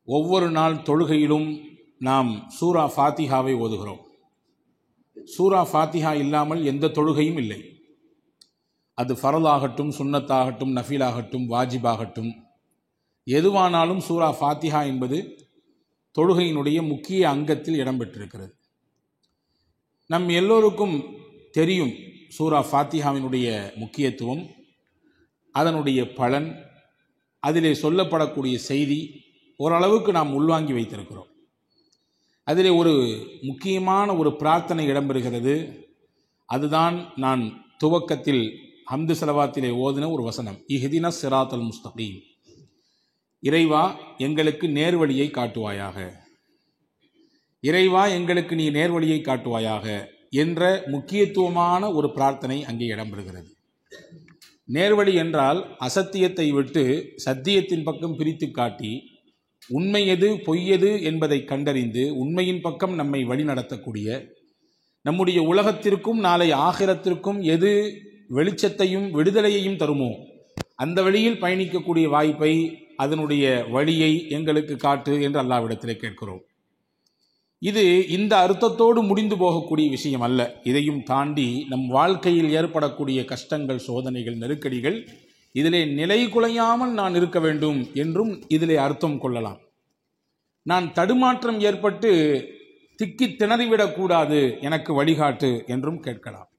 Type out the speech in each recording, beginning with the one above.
ஒவ்வொரு நாள் தொழுகையிலும் நாம் சூரா ஃபாத்திஹாவை ஓதுகிறோம். சூரா ஃபாத்திஹா இல்லாமல் எந்த தொழுகையும் இல்லை. அது ஃபரலாகட்டும், சுன்னத்தாகட்டும், நஃபிலாகட்டும், வாஜிபாகட்டும், எதுவானாலும் சூரா ஃபாத்திஹா என்பது தொழுகையினுடைய முக்கிய அங்கத்தில் இடம்பெற்றிருக்கிறது. நம் எல்லோருக்கும் தெரியும் சூரா ஃபாத்திஹாவினுடைய முக்கியத்துவம், அதனுடைய பலன், அதிலே சொல்லப்படக்கூடிய செய்தி ஓரளவுக்கு நாம் உள்வாங்கி வைத்திருக்கிறோம். அதிலே ஒரு முக்கியமான ஒரு பிரார்த்தனை இடம்பெறுகிறது. அதுதான் நான் துவக்கத்தில் ஹம்து ஸலவாத்திலே ஓதின ஒரு வசனம், இஹ்தின ஸிராத்தல் முஸ்தகீம். இறைவா எங்களுக்கு நேர்வழியை காட்டுவாயாக, இறைவா எங்களுக்கு நீ நேர்வழியை காட்டுவாயாக என்ற முக்கியத்துவமான ஒரு பிரார்த்தனை அங்கே இடம்பெறுகிறது. நேர்வழி என்றால் அசத்தியத்தை விட்டு சத்தியத்தின் பக்கம் பிரித்து காட்டி உண்மை எது பொய் எது என்பதை கண்டறிந்து உண்மையின் பக்கம் நம்மை வழிநடத்தக்கூடிய, நம்முடைய உலகத்திற்கும் நாளை ஆகிரத்திற்கும் எது வெளிச்சத்தையும் விடுதலையையும் தருமோ அந்த வழியில் பயணிக்கக்கூடிய வாய்ப்பை, அதனுடைய வழியை எங்களுக்கு காட்டு என்று அல்லாஹ்விடத்திலே கேட்கிறோம். இது இந்த அர்த்தத்தோடு முடிந்து போகக்கூடிய விஷயம் அல்ல. இதையும் தாண்டி நம் வாழ்க்கையில் ஏற்படக்கூடிய கஷ்டங்கள், சோதனைகள், நெருக்கடிகள், இதிலே நிலை குலையாமல் நான் இருக்க வேண்டும் என்றும் இதிலே அர்த்தம் கொள்ளலாம். நான் தடுமாற்றம் ஏற்பட்டு திக்கி திணறிவிடக்கூடாது, எனக்கு வழிகாட்டு என்றும் கேட்கலாம்.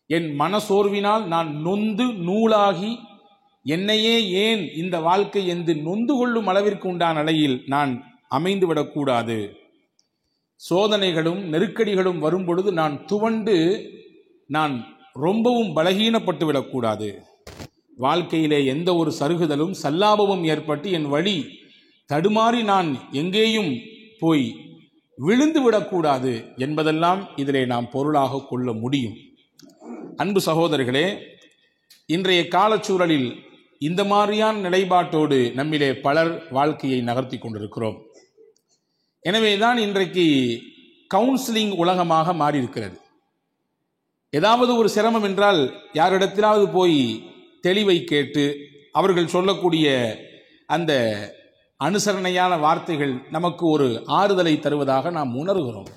என் மனசோர்வினால் நான் நொந்து நூலாகி என்னையே ஏன் இந்த வாழ்க்கை என்று நொந்து கொள்ளும் அளவிற்கு உண்டான நிலையில் நான் அமைந்து விடக்கூடாது. சோதனைகளும் நெருக்கடிகளும் வரும்பொழுது நான் துவண்டு நான் ரொம்பவும் பலகீனப்பட்டு விடக்கூடாது. வாழ்க்கையிலே எந்த ஒரு சருகுதலும் சல்லாபமும் ஏற்பட்டு என் வழி தடுமாறி நான் எங்கேயும் போய் விழுந்து விடக்கூடாது என்பதெல்லாம் இதிலே நாம் பொருளாக கொள்ள முடியும். அன்பு சகோதரர்களே, இன்றைய காலச்சூழலில் இந்த மாதிரியான நிலைப்பாட்டோடு நம்மிலே பலர் வாழ்க்கையை நகர்த்தி கொண்டிருக்கிறோம். எனவேதான் இன்றைக்கு கவுன்சிலிங் உலகமாக மாறியிருக்கிறது. ஏதாவது ஒரு சிரமம் என்றால் யாரிடத்திலாவது போய் தெளிவை கேட்டு அவர்கள் சொல்லக்கூடிய அந்த அனுசரணையான வார்த்தைகள் நமக்கு ஒரு ஆறுதலை தருவதாக நாம் உணர்கிறோம்.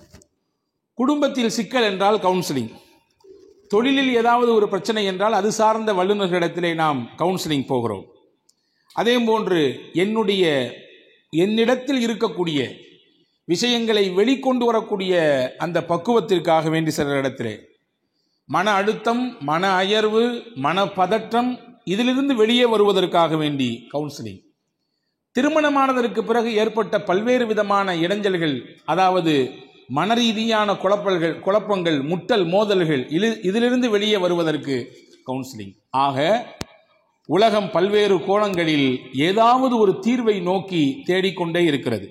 குடும்பத்தில் சிக்கல் என்றால் கவுன்சிலிங், தொழிலில் ஏதாவது ஒரு பிரச்சனை என்றால் அது சார்ந்த வல்லுநர்களிடத்திலே நாம் கவுன்சிலிங் போகிறோம். அதே போன்று என்னிடத்தில் இருக்கக்கூடிய விஷயங்களை வெளிக்கொண்டு வரக்கூடிய அந்த பக்குவத்திற்காக வேண்டி சில இடத்திலே மன அழுத்தம், மன அயர்வு, மன பதற்றம், இதிலிருந்து வெளியே வருவதற்காக வேண்டி கவுன்சிலிங். திருமணமானதற்கு பிறகு ஏற்பட்ட பல்வேறு விதமான இடைஞ்சல்கள், அதாவது மனரீதியான குழப்பங்கள், முட்டல், மோதல்கள், இதிலிருந்து வெளியே வருவதற்கு கவுன்சிலிங். ஆக உலகம் பல்வேறு கோணங்களில் ஏதாவது ஒரு தீர்வை நோக்கி தேடிக்கொண்டே இருக்கிறது.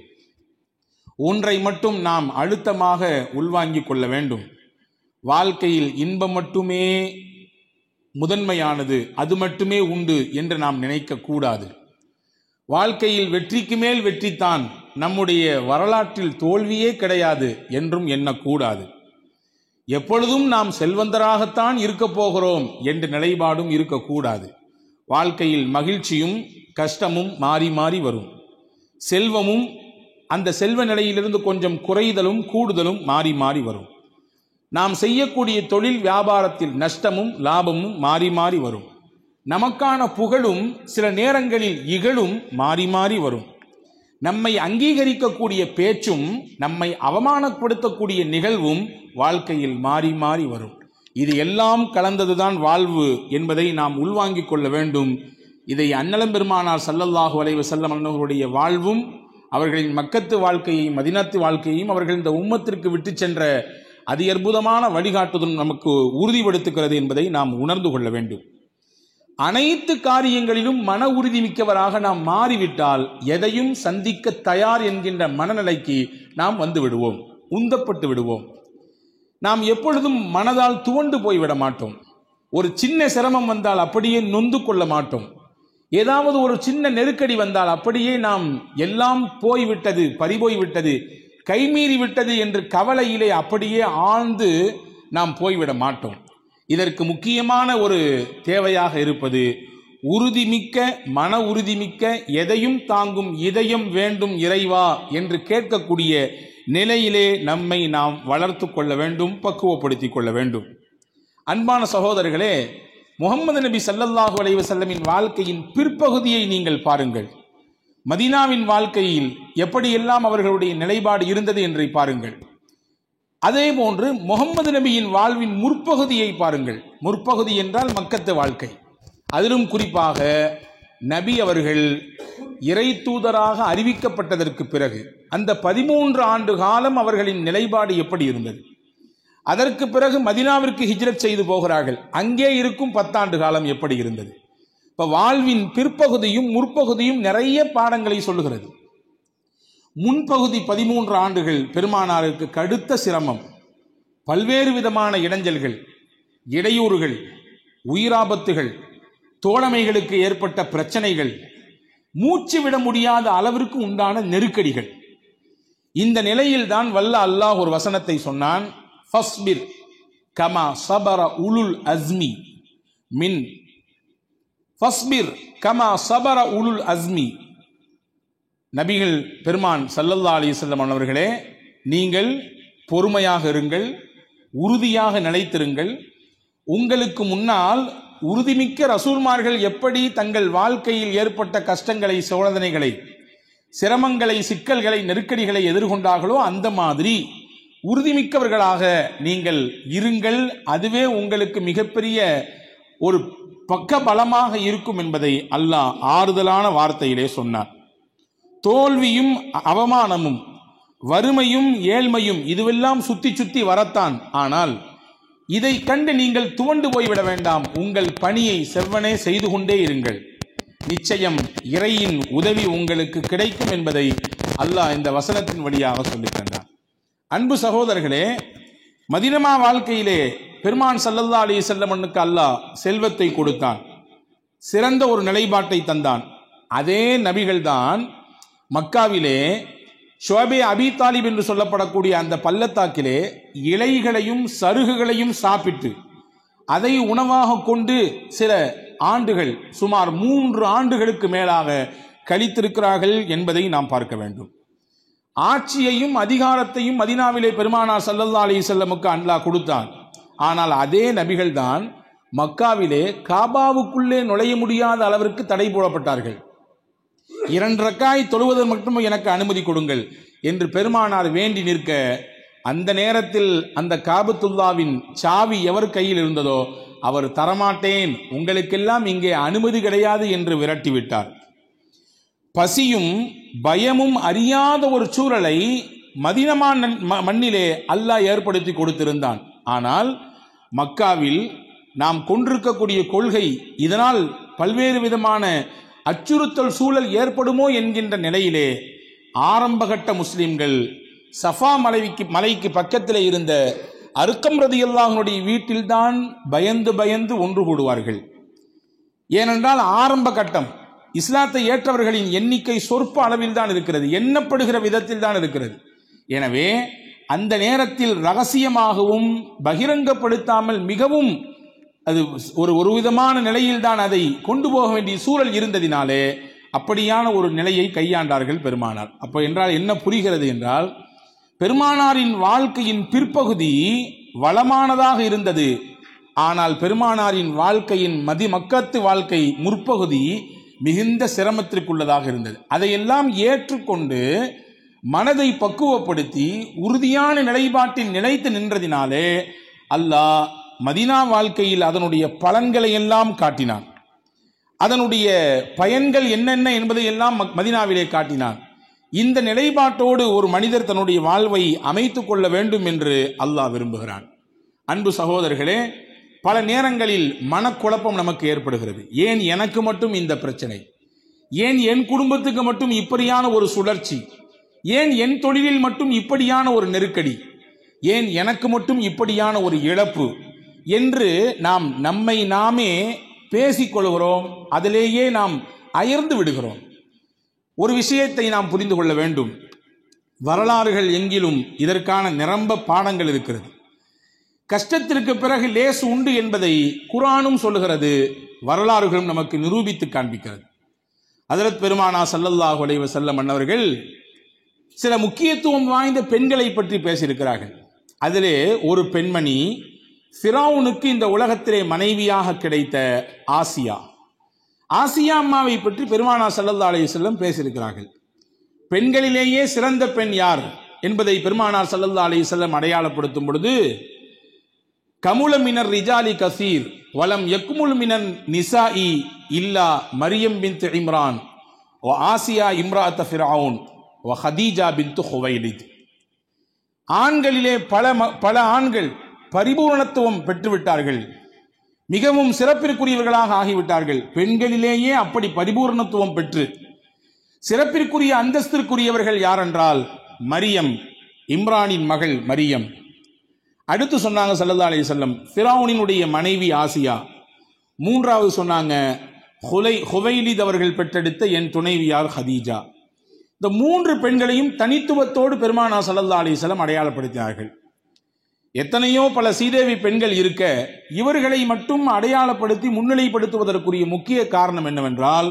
ஒன்றை மட்டும் நாம் அழுத்தமாக உள்வாங்கிக் கொள்ள வேண்டும். வாழ்க்கையில் இன்பம் மட்டுமே முதன்மையானது, அது மட்டுமே உண்டு என்று நாம் நினைக்க கூடாது. வாழ்க்கையில் வெற்றிக்கு மேல் வெற்றித்தான், நம்முடைய வரலாற்றில் தோல்வியே கிடையாது என்றும் எண்ணக்கூடாது. எப்பொழுதும் நாம் செல்வந்தராகத்தான் இருக்க போகிறோம் என்ற நிலைப்பாடும் இருக்கக்கூடாது. வாழ்க்கையில் மகிழ்ச்சியும் கஷ்டமும் மாறி மாறி வரும். செல்வமும் அந்த செல்வ நிலையிலிருந்து கொஞ்சம் குறைதலும் கூடுதலும் மாறி மாறி வரும். நாம் செய்யக்கூடிய தொழில் வியாபாரத்தில் நஷ்டமும் லாபமும் மாறி மாறி வரும். நமக்கான புகழும் சில நேரங்களில் இகழும் மாறி மாறி வரும். நம்மை அங்கீகரிக்கக்கூடிய பேச்சும் நம்மை அவமானப்படுத்தக்கூடிய நிகழ்வும் வாழ்க்கையில் மாறி மாறி வரும். இது எல்லாம் கலந்ததுதான் வாழ்வு என்பதை நாம் உள்வாங்கிக் கொள்ள வேண்டும். இதை அன்னலம் பெருமானார் ஸல்லல்லாஹு அலைஹி வஸல்லம் அவர்களுடைய வாழ்வும் அவர்களின் மக்கத்து வாழ்க்கையையும் மதீனத்து வாழ்க்கையையும் அவர்கள் இந்த உம்மத்திற்கு விட்டு சென்ற அதி அற்புதமான வழிகாட்டுதலும் நமக்கு உறுதிப்படுத்துகிறது என்பதை நாம் உணர்ந்து கொள்ள வேண்டும். அனைத்து காரியங்களிலும் மன உறுதி மிக்கவராக நாம் மாறிவிட்டால் எதையும் சந்திக்க தயார் என்கின்ற மனநிலைக்கு நாம் வந்து விடுவோம், உந்தப்பட்டு விடுவோம். நாம் எப்பொழுதும் மனதால் துவண்டு போய்விட மாட்டோம். ஒரு சின்ன சிரமம் வந்தால் அப்படியே நொந்து கொள்ள மாட்டோம். ஏதாவது ஒரு சின்ன நெருக்கடி வந்தால் அப்படியே நாம் எல்லாம் போய்விட்டது, பறிபோய்விட்டது, கைமீறி விட்டது என்று கவலையிலே அப்படியே ஆழ்ந்து நாம் போய்விட மாட்டோம். இதற்கு முக்கியமான ஒரு தேவையாக இருப்பது உறுதிமிக்க மன உறுதிமிக்க எதையும் தாங்கும் இதயம் வேண்டும் இறைவா என்று கேட்கக்கூடிய நிலையிலே நம்மை நாம் வளர்த்து கொள்ள வேண்டும், பக்குவப்படுத்திக் கொள்ள வேண்டும். அன்பான சகோதரர்களே, முஹம்மது நபி ஸல்லல்லாஹு அலைஹி வஸல்லமின் வாழ்க்கையின் பிற்பகுதியை நீங்கள் பாருங்கள். மதீனாவின் வாழ்க்கையில் எப்படியெல்லாம் அவர்களுடைய நிலைப்பாடு இருந்தது என்று பாருங்கள். அதே போன்று முஹம்மது நபியின் வாழ்வின் முற்பகுதியை பாருங்கள். முற்பகுதி என்றால் மக்கத்து வாழ்க்கை. அதிலும் குறிப்பாக நபி அவர்கள் இறை தூதராக அறிவிக்கப்பட்டதற்கு பிறகு அந்த 13 ஆண்டு காலம் அவர்களின் நிலைப்பாடு எப்படி இருந்தது? அதற்கு பிறகு மதீனாவிற்கு ஹிஜ்ரத் செய்து போகிறார்கள். அங்கே இருக்கும் 10 ஆண்டு காலம் எப்படி இருந்தது? இப்ப வாழ்வின் பிற்பகுதியும் முற்பகுதியும் நிறைய பாடங்களை சொல்லுகிறது. முன்பகுதி 13 ஆண்டுகள் பெருமானாருக்கு கடுத்த சிரமம், பல்வேறு விதமான இடைஞ்சல்கள், இடையூறுகள், உயிராபத்துகள், தோழமைகளுக்கு ஏற்பட்ட பிரச்சனைகள், மூச்சு விட முடியாத அளவிற்கு உண்டான நெருக்கடிகள். இந்த நிலையில்தான் வல்ல அல்லாஹ் ஒரு வசனத்தை சொன்னான், ஃபஸ்பிர் கமா சபர உலுல் அஸ்மி மின் ஃபஸ்பிர் கமா சபர உலுல் அஸ்மி. நபிகள் பெருமான் ஸல்லல்லாஹு அலைஹி வஸல்லம் அவர்களே, நீங்கள் பொறுமையாக இருங்கள், உறுதியாக நிலைத்திருங்கள். உங்களுக்கு முன்னால் உறுதிமிக்க ரசூல்மார்கள் எப்படி தங்கள் வாழ்க்கையில் ஏற்பட்ட கஷ்டங்களை, சோதனைகளை, சிரமங்களை, சிக்கல்களை, நெருக்கடிகளை எதிர்கொண்டார்களோ அந்த மாதிரி உறுதிமிக்கவர்களாக நீங்கள் இருங்கள். அதுவே உங்களுக்கு மிகப்பெரிய ஒரு பக்க பலமாக இருக்கும் என்பதை அல்லாஹ் ஆறுதலான வார்த்தையிலே சொன்னார். தோல்வியும் அவமானமும் வறுமையும் ஏழ்மையும் இதுவெல்லாம் சுத்தி சுத்தி வரத்தான். ஆனால் இதை கண்டு நீங்கள் துவண்டு போய்விட வேண்டாம். உங்கள் பணியை செவ்வனே செய்து கொண்டே இருங்கள். நிச்சயம் இறையின் உதவி உங்களுக்கு கிடைக்கும் என்பதை அல்லாஹ் இந்த வசனத்தின் வழியாக சொல்லித் தந்தார். அன்பு சகோதரர்களே, மதீனா வாழ்க்கையிலே பெருமான் ஸல்லல்லாஹு அலைஹி வஸல்லமுக்கு அல்லாஹ் செல்வத்தை கொடுத்தான், சிறந்த ஒரு நிலைப்பாட்டை தந்தான். அதே நபிகள்தான் மக்காவிலே ஷுவைபே அபி தாலிப் என்று சொல்லப்படக்கூடிய அந்த பள்ளத்தாக்கிலே இலைகளையும் சருகுகளையும் சாப்பிட்டு அதை உணவாக கொண்டு சில ஆண்டுகள், சுமார் 3 ஆண்டுகளுக்கு மேலாக கழித்திருக்கிறார்கள் என்பதை நாம் பார்க்க வேண்டும். ஆட்சியையும் அதிகாரத்தையும் மதீனாவிலே பெருமானார் ஸல்லல்லாஹு அலைஹி வஸல்லமுக்கு அல்லாஹ் கொடுத்தான். ஆனால் அதே நபிகள் தான் மக்காவிலே காபாவுக்குள்ளே நுழைய முடியாத அளவிற்கு தடை போடப்பட்டார்கள். 2 ரக்காய் தொழுவதற்கு மட்டும் எனக்கு அனுமதி கொடுங்கள் என்று பெருமானார் வேண்டி நிற்க, அந்த நேரத்தில் அந்த காபத்துல்லாவின் சாவி எவர் கையில் இருந்ததோ அவர் தரமாட்டேன், உங்களுக்கெல்லாம் இங்கே அனுமதி கிடையாது என்று விரட்டிவிட்டார். பசியும் பயமும் அறியாத ஒரு சூழலை மதீனா மண்ணிலே அல்லாஹ் ஏற்படுத்தி கொடுத்திருந்தான். ஆனால் மக்காவில் நாம் கொண்டிருக்கக்கூடிய கொள்கை, இதனால் பல்வேறு விதமான அச்சுறுத்தல் சூழல் ஏற்படுமோ என்கின்ற நிலையிலே ஆரம்பகட்ட முஸ்லிம்கள் சஃபா மலைக்கு பக்கத்தில் இருந்த அர்கம் ரலியல்லாஹு அன்ஹுடைய வீட்டில்தான் பயந்து பயந்து ஒன்று கூடுவார்கள். ஏனென்றால் ஆரம்ப கட்டம், இஸ்லாத்தை ஏற்றவர்களின் எண்ணிக்கை சொற்ப அளவில் தான் இருக்கிறது, எண்ணப்படுகிற விதத்தில் தான் இருக்கிறது. எனவே அந்த நேரத்தில் ரகசியமாகவும் பகிரங்கப்படுத்தாமல் மிகவும் அது ஒரு விதமான நிலையில் தான் அதை கொண்டு போக வேண்டிய சூழல் இருந்ததினாலே அப்படியான ஒரு நிலையை கையாண்டார்கள் பெருமானார். அப்போ என்றால் என்ன புரிகிறது என்றால், பெருமானாரின் வாழ்க்கையின் பிற்பகுதி வளமானதாக இருந்தது. ஆனால் பெருமானாரின் வாழ்க்கையின் மக்கத்து வாழ்க்கை முற்பகுதி மிகுந்த சிரமத்திற்குள்ளதாக இருந்தது. அதையெல்லாம் ஏற்றுக்கொண்டு மனதை பக்குவப்படுத்தி உறுதியான நிலைப்பாட்டில் நிலைத்து நின்றதினாலே அல்லாஹ் மதீனா வாழ்க்கையில் அதனுடைய பலன்களை எல்லாம் காட்டினான். அதனுடைய பயன்கள் என்னென்ன என்பதை எல்லாம் மதீனாவிலே காட்டினான். இந்த நிலைப்பாட்டோடு ஒரு மனிதர் தன்னுடைய வாழ்வை அமைத்துக் கொள்ள வேண்டும் என்று அல்லாஹ் விரும்புகிறான். அன்பு சகோதரர்களே, பல நேரங்களில் மனக்குழப்பம் நமக்கு ஏற்படுகிறது. ஏன் எனக்கு மட்டும் இந்த பிரச்சனை? ஏன் என் குடும்பத்துக்கு மட்டும் இப்படியான ஒரு சுழற்சி? ஏன் என் தொழிலில் மட்டும் இப்படியான ஒரு நெருக்கடி? ஏன் எனக்கு மட்டும் இப்படியான ஒரு இழப்பு என்று நாம் நம்மை நாமே பேசிக்கொள்கிறோம். அதிலேயே நாம் அயர்ந்து விடுகிறோம். ஒரு விஷயத்தை நாம் புரிந்து கொள்ள வேண்டும். வரலாறுகள் எங்கிலும் இதற்கான நிரம்ப பாடங்கள் இருக்கிறது. கஷ்டத்திற்கு பிறகு லேசு உண்டு என்பதை குர்ஆனும் சொல்லுகிறது, வரலாறுகளும் நமக்கு நிரூபித்து காண்பிக்கிறது. ஹஜ்ரத் பெருமானா ஸல்லல்லாஹு அலைஹி வஸல்லம் அன்னவர்கள் சில முக்கியத்துவம் வாய்ந்த பெண்களை பற்றி பேசியிருக்கிறார்கள். அதிலே ஒரு பெண்மணி ஃபிரௌனுக்கு இந்த உலகத்திலே மனைவியாக கிடைத்த ஆசியா அம்மாவை பற்றி பெருமானா ஸல்லல்லாஹு அலைஹி வஸல்லம் பேசியிருக்கிறார்கள். பெண்களிலேயே சிறந்த பெண் யார் என்பதை பெருமானார் ஸல்லல்லாஹு அலைஹி வஸல்லம் அடையாளப்படுத்தும் பொழுது, கமுல மினர் ரிஜாலி கசீர் வலம் யக்முல் மினன் நிசாஇ இல்லா மரியம் பின்த் இம்ரான் வ ஆசியா இம்ராஅத் ஃபிரௌன் வ ஹதீஜா பின்த் ஹுவைலித். ஆண்களிலே பல ஆண்கள் பரிபூரணத்துவம் பெற்றுவிட்டார்கள், மிகவும் சிறப்பிற்குரியவர்களாக ஆகிவிட்டார்கள். பெண்களிலேயே அப்படி பரிபூரணத்துவம் பெற்று சிறப்பிற்குரிய அந்தஸ்திற்குரியவர்கள் யாரென்றால் மரியம், இம்ரானின் மகள் மரியம். அடுத்து சொன்னாங்க ஸல்லல்லாஹு அலைஹி வஸல்லம் ஃபிரௌனினுடைய மனைவி ஆசியா. மூன்றாவது சொன்னாங்க ஹுவைலித் அவர்கள் பெற்றெடுத்த என் துணைவியார் ஹதீஜா. இந்த மூன்று பெண்களையும் தனித்துவத்தோடு பெருமானார் ஸல்லல்லாஹு அலைஹி வஸல்லம் அடையாளப்படுத்தினார்கள். எத்தனையோ பல சீதேவி பெண்கள் இருக்க இவர்களை மட்டும் அடையாளப்படுத்தி முன்னிலைப்படுத்துவதற்குரிய முக்கிய காரணம் என்னவென்றால்,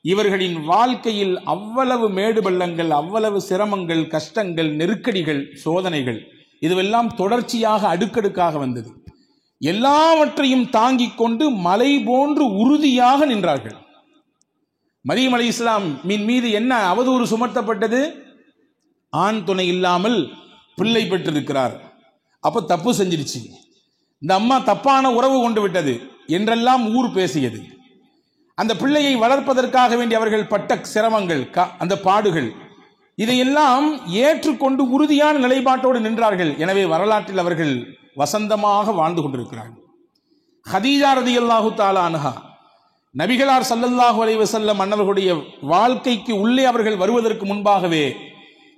இவர்களின் வாழ்க்கையில் அவ்வளவு மேடு பள்ளங்கள், அவ்வளவு சிரமங்கள், கஷ்டங்கள், நெருக்கடிகள், சோதனைகள் இதுவெல்லாம் தொடர்ச்சியாக அடுக்கடுக்காக வந்தது. எல்லாவற்றையும் தாங்கிக் கொண்டு மலை போன்று உறுதியாக நின்றார்கள். மரியம் அலைஹிஸ்ஸலாம் மீது என்ன அவதூறு சுமத்தப்பட்டது? ஆண் துணை இல்லாமல் பிள்ளை பெற்றிருக்கிறார், அப்ப தப்பு செஞ்சிருச்சு, இந்த அம்மா தப்பான உறவு கொண்டு விட்டது என்றெல்லாம் ஊர் பேசியது. அந்த பிள்ளையை வளர்ப்பதற்காக வேண்டி அவர்கள் பட்ட சிரமங்கள், அந்த பாடுகள், இதையெல்லாம் ஏற்றுக்கொண்டு உறுதியான நிலைப்பாட்டோடு நின்றார்கள். எனவே வரலாற்றில் அவர்கள் வசந்தமாக வாழ்ந்து கொண்டிருக்கிறார்கள். ஹதீஜா ரலியல்லாஹு தஆலா அன்ஹா, நபிகளார் ஸல்லல்லாஹு அலைஹி வஸல்லம் அன்னவர்களுடைய வாழ்க்கைக்கு உள்ளே அவர்கள் வருவதற்கு முன்பாகவே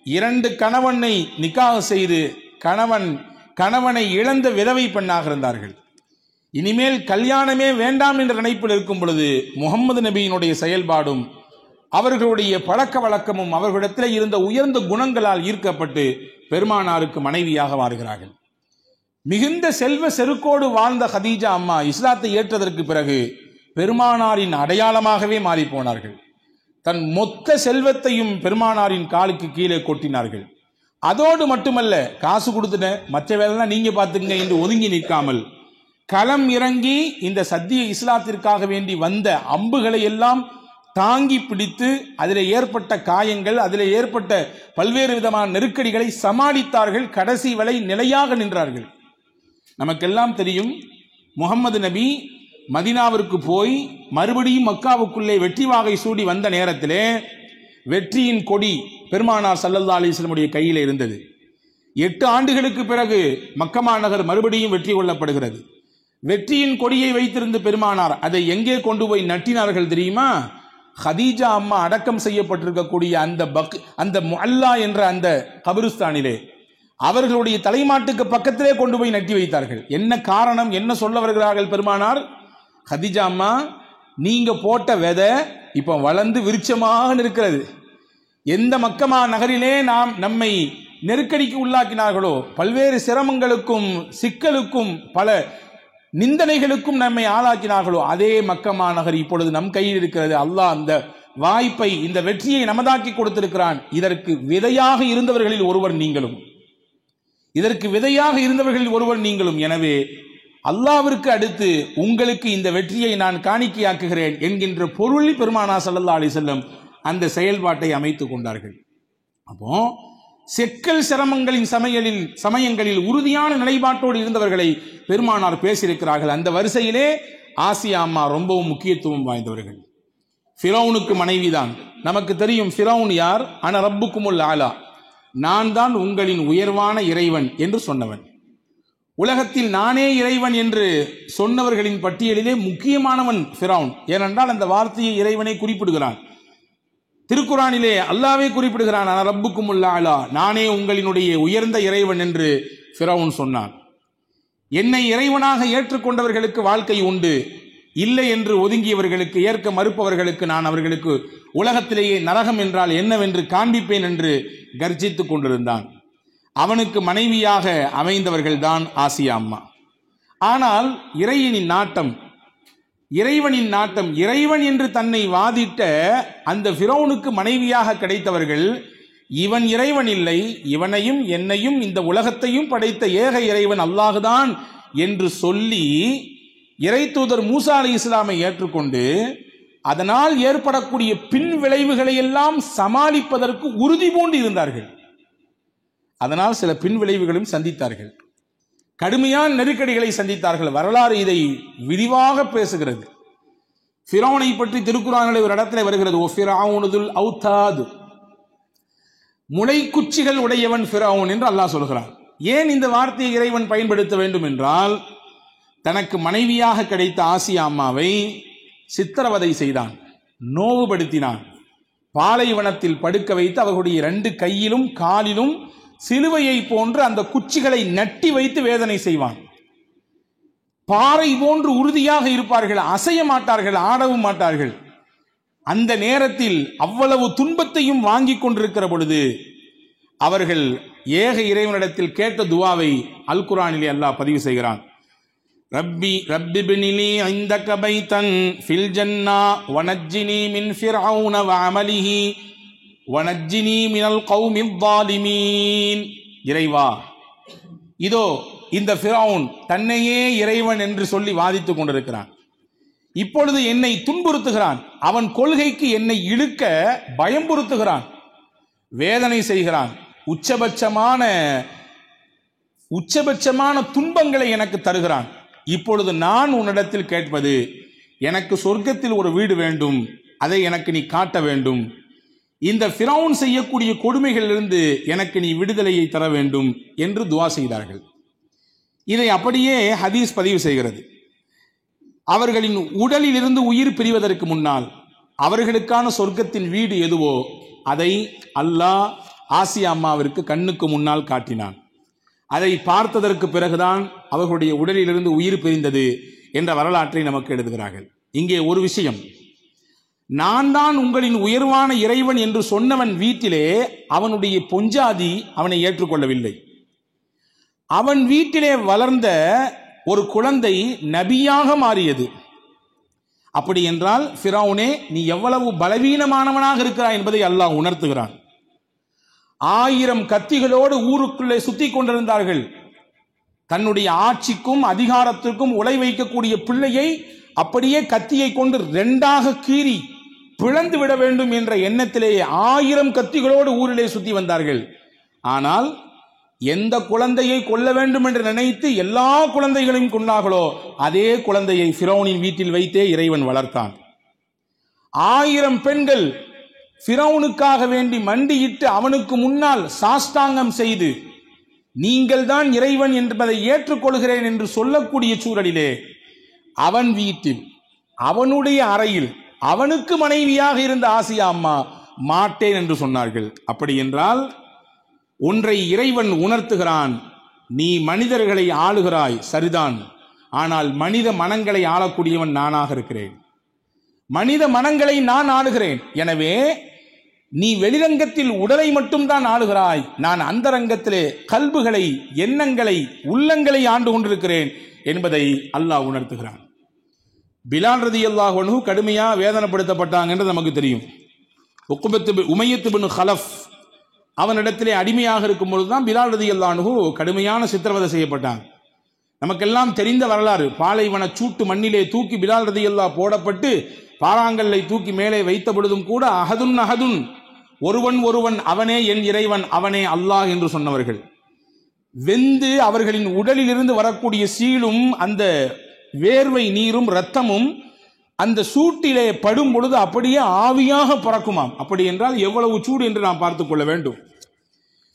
2 கணவனை நிக்காஹ் செய்து கணவனை இழந்த விதவை பெண்ணாக இருந்தார்கள். இனிமேல் கல்யாணமே வேண்டாம் என்ற நினைப்பில் இருக்கும் பொழுது முகமது நபியினுடைய செயல்பாடும் அவர்களுடைய பழக்க வழக்கமும் அவர்களிடத்தில் இருந்த உயர்ந்த குணங்களால் ஈர்க்கப்பட்டு பெருமானாருக்கு மனைவியாக மாறுகிறார்கள். மிகுந்த செல்வ செருக்கோடு வாழ்ந்த ஹதீஜா அம்மா இஸ்லாத்தை ஏற்றதற்கு பிறகு பெருமானாரின் அடையாளமாகவே மாறி போனார்கள். தன் மொத்த செல்வத்தையும் பெருமானாரின் காலுக்கு கீழே கொட்டினார்கள். அதோடு மட்டுமல்ல, காசு கொடுத்துட்டேன், மற்ற வேலைலாம் நீங்க பார்த்துங்க என்று ஒதுங்கி நிற்காமல் களம் இறங்கி இந்த சத்திய இஸ்லாத்திற்காக வேண்டி வந்த அம்புகளை எல்லாம் தாங்கி பிடித்து அதில் ஏற்பட்ட காயங்கள், அதில் ஏற்பட்ட பல்வேறு விதமான நெருக்கடிகளை சமாளித்தார்கள். கடைசி வரை நிலையாக நின்றார்கள். நமக்கெல்லாம் தெரியும், முகமது நபி மதீனாவிற்கு போய் மறுபடியும் மக்காவுக்குள்ளே வெற்றி வாகை சூடி வந்த நேரத்திலே வெற்றியின் கொடி பெருமானார் ஸல்லல்லாஹு அலைஹி வஸல்லம் கையில் இருந்தது. 8 ஆண்டுகளுக்கு பிறகு மக்கமா நகர் மறுபடியும் வெற்றி கொள்ளப்படுகிறது. வெற்றியின் கொடியை வைத்திருந்த பெருமானார் அதை எங்கே கொண்டு போய் நட்டினார்கள் தெரியுமா? ஹதீஜா அம்மா அடக்கம் செய்யப்பட்டிருக்கக்கூடிய அந்த முஅல்லா என்ற அந்த கபிரிஸ்தானிலே அவர்களுடைய தலைமாட்டுக்கு பக்கத்திலே கொண்டு போய் நட்டி வைத்தார்கள். என்ன காரணம்? என்ன சொல்ல வருகிறார்கள் பெருமானார்? ஹதீஜா அம்மா, நீங்க போட்ட விதை இப்ப வளர்ந்து விருட்சமாக நிற்கிறது. எந்த மக்கமா நகரிலே நம்மை நெருக்கடிக்கு உள்ளாக்கினார்களோ, பல்வேறு சிரமங்களுக்கும் சிக்கலுக்கும் பல நிந்தனைகளுக்கும் நம்மை ஆளாக்கினார்களோ, அதே மக்கமா நகர் இப்பொழுது நம் கையில் இருக்கிறது. அல்லாஹ் அந்த வாய்ப்பை, இந்த வெற்றியை நமதாக்கி கொடுத்திருக்கிறான். இதற்கு விதையாக இருந்தவர்களில் ஒருவர் நீங்களும். எனவே அல்லாஹ்விற்கு அடுத்து உங்களுக்கு இந்த வெற்றியை நான் காணிக்கையாக்குகிறேன் என்கின்ற பொருளில் பெருமானார் ஸல்லல்லாஹு அலைஹி வஸல்லம் அந்த செயல்பாட்டை அமைத்துக் கொண்டார்கள். அப்போ செக்கல் சிரமங்களின் சமயங்களில் உறுதியான நிலைப்பாட்டோடு இருந்தவர்களை பெருமானார் பேசியிருக்கிறார்கள். அந்த வரிசையிலே ஆசியா அம்மா ரொம்பவும் முக்கியத்துவம் வாய்ந்தவர்கள். ஃபிரௌனுக்கு மனைவிதான். நமக்கு தெரியும் ஃபிரௌன் யார்? அன ரப்புக்குமுல் ஆலா, நான் தான் உங்களின் உயர்வான இறைவன் என்று சொன்னவன். உலகத்தில் நானே இறைவன் என்று சொன்னவர்களின் பட்டியலிலே முக்கியமானவன் ஃபிரௌன். ஏனென்றால் அந்த வார்த்தையை இறைவனை குறிப்பிடுகிறான். திருக்குரானிலே அல்லாஹ்வே குறிப்பிடுகிறான், அன ரப்புக்குமுல் ஆலா, நானே உங்களினுடைய உயர்ந்த இறைவன் என்று ஃபிரௌன் சொன்னான். என்னை இறைவனாக ஏற்றுக்கொண்டவர்களுக்கு வாழ்க்கை உண்டு, இல்லை என்று ஒதுங்கியவர்களுக்கு, ஏற்க மறுப்பவர்களுக்கு நான் அவர்களுக்கு உலகத்திலேயே நரகம் என்றால் என்னவென்று காண்பிப்பேன் என்று கர்ஜித்துக் கொண்டிருந்தான். அவனுக்கு மனைவியாக அமைந்தவர்கள்தான் ஆசியா அம்மா. ஆனால் இறைவனின் நாட்டம், இறைவன் என்று தன்னை வாதிட்ட அந்த ஃபிரௌனுக்கு மனைவியாக கிடைத்தவர்கள், இவன் இறைவன் இல்லை, இவனையும் என்னையும் இந்த உலகத்தையும் படைத்த ஏக இறைவன் அல்லாஹுதான் என்று சொல்லி இறை தூதர் மூசா அலைஹிஸ்ஸலாமை ஏற்றுக்கொண்டு அதனால் ஏற்படக்கூடிய பின் விளைவுகளை எல்லாம் சமாளிப்பதற்கு உறுதி பூண்டு இருந்தார்கள். அதனால் சில பின் விளைவுகளும் சந்தித்தார்கள், கடுமையான நெருக்கடிகளை சந்தித்தார்கள். வரலாறு இதை விரிவாக பேசுகிறது. ஃபிரௌனை பற்றி திருக்குர்ஆனில் ஒரு இடத்துல வருகிறது, ஓ ஃபிரௌனுதுல் அவுதாத், முளைக்குச்சிகள் உடையவன் ஃபிரௌன் என்று அல்லாஹ் சொல்கிறான். ஏன் இந்த வார்த்தையை இறைவன் பயன்படுத்த வேண்டும் என்றால், தனக்கு மனைவியாக கிடைத்த ஆசியா அம்மாவை சித்திரவதை செய்தான், நோவுபடுத்தினான், பாலைவனத்தில் படுக்க வைத்து அவர்களுடைய 2 கையிலும் காலிலும் சிலுவையை போன்று அந்த குச்சிகளை நட்டி வைத்து வேதனை செய்வான். பாறை போன்று உறுதியாக இருப்பார்கள், அசைய மாட்டார்கள், ஆடவும் மாட்டார்கள். அந்த நேரத்தில் அவ்வளவு துன்பத்தையும் வாங்கி கொண்டிருக்கிற பொழுது அவர்கள் ஏக இறைவனிடத்தில் கேட்ட துவாவை அல் குர்ஆனிலே அல்லாஹ் பதிவு செய்கிறான். ரப்பி பினிலி இந்தக பைத்தன் ஃபில் ஜன்னா வனஜ்ஜினி மின் ஃபிர்அவுன வஅமலிஹி வனஜ்ஜினி மினல் கௌமில் ஸாலிமீன். இறைவா, இதோ இந்த ஃபிரௌன் தன்னையே இறைவன் என்று சொல்லி வாதித்துக் கொண்டிருக்கிறான். இப்பொழுது என்னை துன்புறுத்துகிறான், அவன் கொள்கைக்கு என்னை இழுக்க பயம்புறுத்துகிறான், வேதனை செய்கிறான், உச்சபட்சமான துன்பங்களை எனக்கு தருகிறான். இப்பொழுது நான் உன்னிடத்தில் கேட்பது, எனக்கு சொர்க்கத்தில் ஒரு வீடு வேண்டும், அதை எனக்கு நீ காட்ட வேண்டும். இந்த ஃபிரௌன் செய்யக்கூடிய கொடுமைகளிலிருந்து எனக்கு நீ விடுதலையை தர வேண்டும் என்று துஆ செய்தார்கள். இதை அப்படியே ஹதீஸ் பதிவு செய்கிறது. அவர்களின் உடலில் இருந்து உயிர் பிரிவதற்கு முன்னால் அவர்களுக்கான சொர்க்கத்தின் வீடு எதுவோ அதை அல்லாஹ் ஆசியா அம்மாவிற்கு கண்ணுக்கு முன்னால் காட்டினான். அதை பார்த்ததற்கு பிறகுதான் அவர்களுடைய உடலிலிருந்து உயிர் பிரிந்தது என்ற வரலாற்றை நமக்கு எழுதுகிறார்கள். இங்கே ஒரு விஷயம், நான் தான் உங்களின் உயர்வான இறைவன் என்று சொன்னவன் வீட்டிலே அவனுடைய பொஞ்சாதி அவனை ஏற்றுக்கொள்ளவில்லை. அவன் வீட்டிலே வளர்ந்த ஒரு குழந்தை நபியாக மாறியது. அப்படி என்றால் ஃபிரௌனே, நீ எவ்வளவு பலவீனமானவனாக இருக்கிறாய் என்பதை அல்லாஹ் உணர்த்துகிறான். 1000 கத்திகளோடு ஊருக்குள்ளே சுத்தி கொண்டிருந்தார்கள். தன்னுடைய ஆட்சிக்கும் அதிகாரத்திற்கும் உலை வைக்கக்கூடிய பிள்ளையை அப்படியே கத்தியை கொண்டு 2ஆக கீறி பிளந்து விட வேண்டும் என்ற எண்ணத்திலேயே 1000 கத்திகளோடு ஊரிலே சுத்தி வந்தார்கள். ஆனால் எந்த குழந்தையை கொல்ல வேண்டும் என்று நினைத்து எல்லா குழந்தைகளையும் கொண்டார்களோ அதே குழந்தையை ஃபிரௌனின் வீட்டில் வைத்தே இறைவன் வளர்த்தான். 1000 பெண்கள் ஃபிரௌனுக்காக வேண்டி மண்டியிட்டு அவனுக்கு முன்னால் சாஷ்டாங்கம் செய்து நீங்கள் தான் இறைவன் என்பதை ஏற்றுக்கொள்கிறேன் என்று சொல்லக்கூடிய சூழலிலே அவன் வீட்டில் அவனுடைய அறையில் அவனுக்கு மனைவியாக இருந்த ஆசியா அம்மா மாட்டேன் என்று சொன்னார்கள். அப்படி என்றால் ஒன்றை இறைவன் உணர்த்துகிறான், நீ மனிதர்களை ஆளுகிறாய் சரிதான், ஆனால் மனித மனங்களை ஆளக்கூடியவன் நானாக இருக்கிறேன், மனித மனங்களை நான் ஆளுகிறேன். எனவே நீ வெளிரங்கத்தில் உடலை மட்டும்தான் ஆளுகிறாய், நான் அந்தரங்கத்திலே கல்புகளை, எண்ணங்களை, உள்ளங்களை ஆண்டு கொண்டிருக்கிறேன் என்பதை அல்லாஹ் உணர்த்துகிறான். பிலால் ரலியல்லாஹு அன்ஹு கடுமையாக வேதனைப்படுத்தப்பட்டாங்க என்று நமக்கு தெரியும். உமையத் பின் கலஃப் அவனிடத்திலே அடிமையாக இருக்கும் பொழுதுதான் பிலால் ரலியல்லாஹு அன்ஹு கடுமையான சித்திரவதை செய்யப்பட்டாங்க. நமக்கெல்லாம் தெரிந்த வரலாறு. பாலைவன சூட்டு மண்ணிலே தூக்கி பிலால் ரலியல்லாஹு போடப்பட்டு பாறாங்கல்லை தூக்கி மேலே வைத்த பொழுதும் கூட அஹதுன் அஹதுன், ஒருவன் அவனே என் இறைவன், அவனே அல்லாஹ் என்று சொன்னவர்கள். வெந்து அவர்களின் உடலில் இருந்து வரக்கூடிய சீலும் அந்த வேர்வை நீரும் இரத்தமும் அந்த சூட்டிலே படும் பொழுது அப்படியே ஆவியாக பறக்குமாம். அப்படி என்றால் எவ்வளவு சூடு என்று நாம் பார்த்துக் கொள்ள வேண்டும்.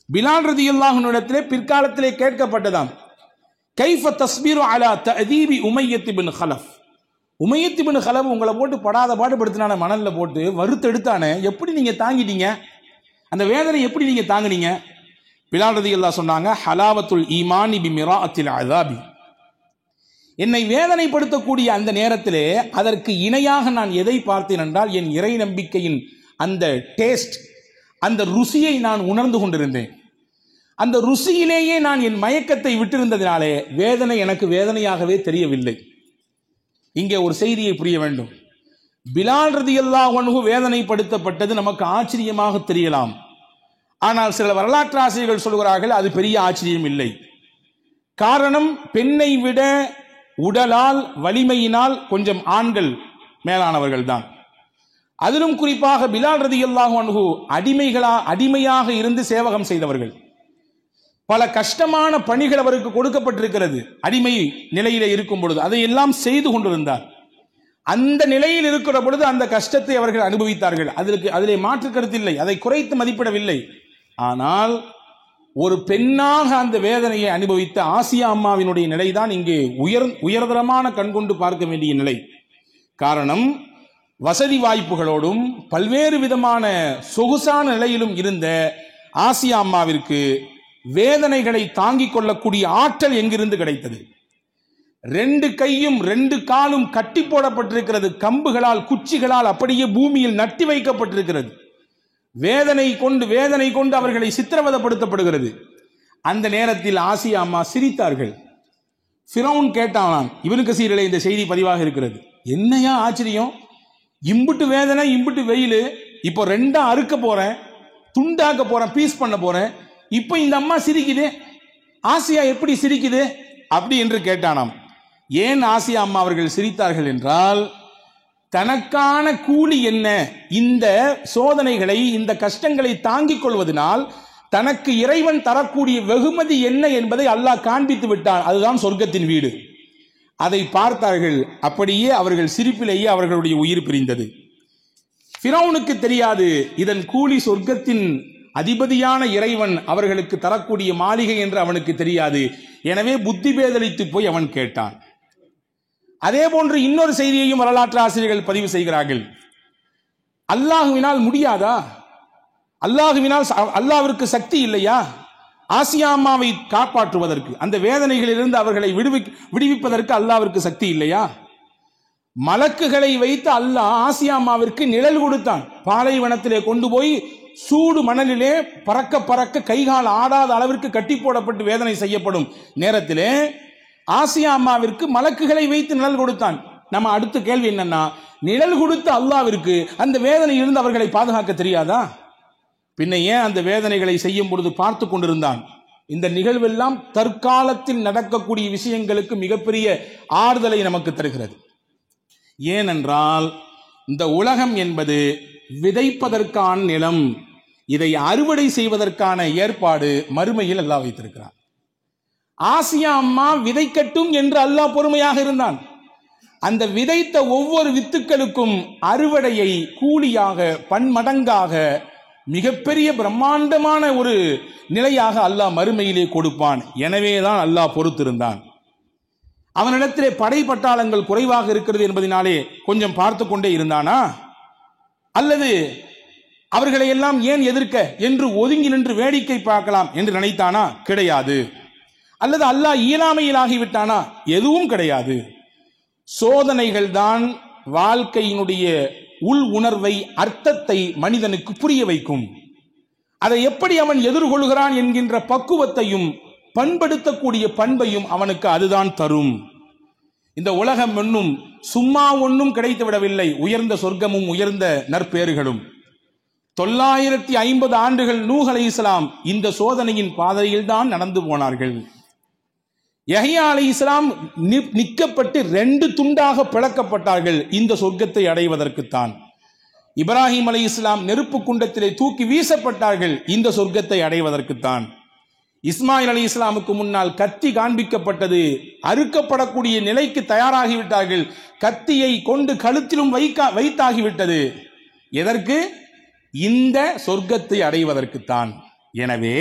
பிலால் ரலியல்லாஹு அன்ஹு இடத்திலே பிற்காலத்திலே கேட்கப்பட்டதாம், கைஃப தஸ்பீரு அலா தஅதீபி உமையத் பின் கலஃப். உமையத் பின் கலஃப் உங்களை போட்டு படாத பாடுபடுத்தினான, மணல்ல போட்டு வறுத்து எடுத்தானே, எப்படி நீங்க தாங்கிட்டீங்க? அந்த வேதனை எப்படி நீங்க தாங்கினீங்க? பிலால் ரலியல்லாஹு சொன்னாங்க, ஹலாவத்துல் ஈமானி பிமிராஅத்தில் அஸாபி. என்னை வேதனைப்படுத்தக்கூடிய அந்த நேரத்திலே அதற்கு இணையாக நான் எதை பார்த்தேன் என்றால் என் இறை நம்பிக்கையின் அந்த டேஸ்ட், அந்த ருசியை நான் உணர்ந்து கொண்டிருந்தேன். அந்த ருசியிலேயே நான் என் மயக்கத்தை விட்டிருந்ததினாலே வேதனை எனக்கு வேதனையாகவே தெரியவில்லை. இங்கே ஒரு செய்தியை புரிய வேண்டும். பிலால் ரலியல்லாஹு அன்ஹு வேதனைப்படுத்தப்பட்டது நமக்கு ஆச்சரியமாக தெரியலாம். ஆனால் சில வரலாற்று ஆசிரியர்கள் சொல்கிறார்கள் அது பெரிய ஆச்சரியம் இல்லை. காரணம், பெண்ணை விட உடலால் வலிமையினால் கொஞ்சம் ஆண்கள் மேலானவர்கள் தான். அதிலும் குறிப்பாக பிலால் ரலியல்லாஹு அன்ஹு அடிமையாக இருந்து சேவகம் செய்தவர்கள். பல கஷ்டமான பணிகள் அவருக்கு கொடுக்கப்பட்டிருக்கிறது. அடிமை நிலையிலே இருக்கும் பொழுது அதையெல்லாம் செய்து கொண்டிருந்தார். அந்த நிலையில் இருக்கிற பொழுது அந்த கஷ்டத்தை அவர்கள் அனுபவித்தார்கள். அதிலே மாற்று கருத்தில்லை, அதை குறைத்து மதிப்பிடவில்லை. ஆனால் ஒரு பெண்ணாக அந்த வேதனையை அனுபவித்த ஆசியா அம்மாவினுடைய நிலைதான் இங்கே உயர்தரமான கண்கொண்டு பார்க்க வேண்டிய நிலை. காரணம், வசதி வாய்ப்புகளோடும் பல்வேறு விதமான சொகுசான நிலையிலும் இருந்த ஆசியா அம்மாவிற்கு வேதனைகளை தாங்கிக் கொள்ளக்கூடிய ஆற்றல் எங்கிருந்து கிடைத்தது? 2 கையும் 2 காலும் கட்டி போடப்பட்டிருக்கிறது. கம்புகளால், குச்சிகளால் அப்படியே பூமியில் நட்டி வைக்கப்பட்டிருக்கிறது. வேதனை கொண்டு அவர்களை சித்திரவதப்படுத்தப்படுகிறது. அந்த நேரத்தில் ஆசியா அம்மா சிரித்தார்கள். ஃபிரௌன் கேட்டானாம். இப்னு கசீரிலே இந்த செய்தி பதிவாக இருக்கிறது. என்னையா ஆச்சரியம், இம்புட்டு வேதனை, இம்புட்டு வெயில், இப்போ 2 அறுக்க போறேன், துண்டாக்க போறேன், பீஸ் பண்ண போறேன், இப்போ இந்த அம்மா சிரிக்குது, ஆசியா எப்படி சிரிக்குது அப்படி என்று கேட்டானாம். ஏன் ஆசியா அம்மா அவர்கள் சிரித்தார்கள் என்றால், தனக்கான கூலி என்ன, இந்த சோதனைகளை, இந்த கஷ்டங்களை தாங்கிக் கொள்வதனால் தனக்கு இறைவன் தரக்கூடிய வெகுமதி என்ன என்பதை அல்லாஹ் காண்பித்து விட்டான். அதுதான் சொர்க்கத்தின் வீடு. அதை பார்த்தார்கள். அப்படியே அவர்கள் சிரிப்பிலேயே அவர்களுடைய உயிர் பிரிந்தது. ஃபிரௌனுக்கு தெரியாது இதன் கூலி சொர்க்கத்தின் அதிபதியான இறைவன் அவர்களுக்கு தரக்கூடிய மாளிகை என்று அவனுக்கு தெரியாது. எனவே புத்தி பேதலித்து போய் அவன் கேட்டான். அதே போன்று இன்னொரு செய்தியையும் வரலாற்று ஆசிரியர்கள் பதிவு செய்கிறார்கள். அல்லாஹுவினால் முடியாதா? அல்லாஹ்விற்கு சக்தி இல்லையா? ஆசியா அம்மாவை காப்பாற்றுவதற்கு, அந்த வேதனைகளிலிருந்து அவர்களை விடுவிப்பதற்கு அல்லாஹ்விற்கு சக்தி இல்லையா? மலக்குகளை வைத்து அல்லாஹ் ஆசியா அம்மாவிற்கு நிழல் கொடுத்தான். பாலைவனத்திலே கொண்டு போய் சூடு மணலிலே பறக்க பறக்க கைகால் ஆடாத அளவிற்கு கட்டி போடப்பட்டு வேதனை செய்யப்படும் நேரத்திலே ஆசியா அம்மாவிற்கு மலக்குகளை வைத்து நிழல் கொடுத்தான். நம்ம அடுத்த கேள்வி என்னன்னா, நிழல் கொடுத்த அல்லாஹ்விற்கு அந்த வேதனையிலிருந்து அவர்களை பாதுகாக்க தெரியாதா? பின்ன ஏன் அந்த வேதனைகளை செய்யும் பொழுது பார்த்து கொண்டிருந்தான்? இந்த நிகழ்வெல்லாம் தற்காலத்தில் நடக்கக்கூடிய விஷயங்களுக்கு மிகப்பெரிய ஆறுதலை நமக்கு தருகிறது. ஏனென்றால் இந்த உலகம் என்பது விதைப்பதற்கான நிலம், இதை அறுவடை செய்வதற்கான ஏற்பாடு மறுமையில் அல்லாஹ் வைத்திருக்கிறார். ஆசியா அம்மா விதைக்கட்டும் என்று அல்லாஹ் பொறுமையாக இருந்தான். அந்த விதைத்த ஒவ்வொரு வித்துக்களுக்கும் அறுவடையை கூலியாக, பன்மடங்காக, மிகப்பெரிய பிரம்மாண்டமான ஒரு நிலையாக அல்லாஹ் மறுமையிலே கொடுப்பான். எனவேதான் அல்லாஹ் பொறுத்திருந்தான். அவனிடத்திலே படை பட்டாளங்கள் குறைவாக இருக்கிறது என்பதனாலே கொஞ்சம் பார்த்து கொண்டே இருந்தானா? அல்லது அவர்களை எல்லாம் ஏன் எதிர்க்க என்று ஒதுங்கி நின்று வேடிக்கை பார்க்கலாம் என்று நினைத்தானா? கிடையாது. அல்லது அல்லாஹ் இயலாமையில் ஆகிவிட்டானா? எதுவும் கிடையாது. சோதனைகள் தான் வாழ்க்கையினுடைய உள் உணர்வை, அர்த்தத்தை மனிதனுக்கு புரிய வைக்கும். அதை எப்படி அவன் எதிர்கொள்கிறான் என்கின்ற பக்குவத்தையும் பண்படுத்தக்கூடிய பண்பையும் அவனுக்கு அதுதான் தரும். இந்த உலகம் ஒன்றும் சும்மா ஒன்றும் கிடைத்து விடவில்லை. உயர்ந்த சொர்க்கமும் உயர்ந்த நற்பேறுகளும். 950 ஆண்டுகள் நூஹ் அலைஹிஸ்ஸலாம் இந்த சோதனையின் பாதையில் தான் நடந்து போனார்கள். யஹ்யா அலைஹிஸ்ஸலாம் நிற்கப்பட்டு 2 துண்டாக பிளக்கப்பட்டார்கள் இந்த சொர்க்கத்தை அடைவதற்குத்தான். இப்ராஹிம் அலைஹிஸ்ஸலாம் நெருப்பு குண்டத்திலே தூக்கி வீசப்பட்டார்கள் இந்த சொர்க்கத்தை அடைவதற்குத்தான். இஸ்மாயில் அலைஹிஸ்ஸலாமுக்கு முன்னால் கத்தி காண்பிக்கப்பட்டது. அறுக்கப்படக்கூடிய நிலைக்கு தயாராகிவிட்டார்கள். கத்தியை கொண்டு கழுத்திலும் வைத்தாகிவிட்டது. எதற்கு? இந்த சொர்க்கத்தை அடைவதற்குத்தான். எனவே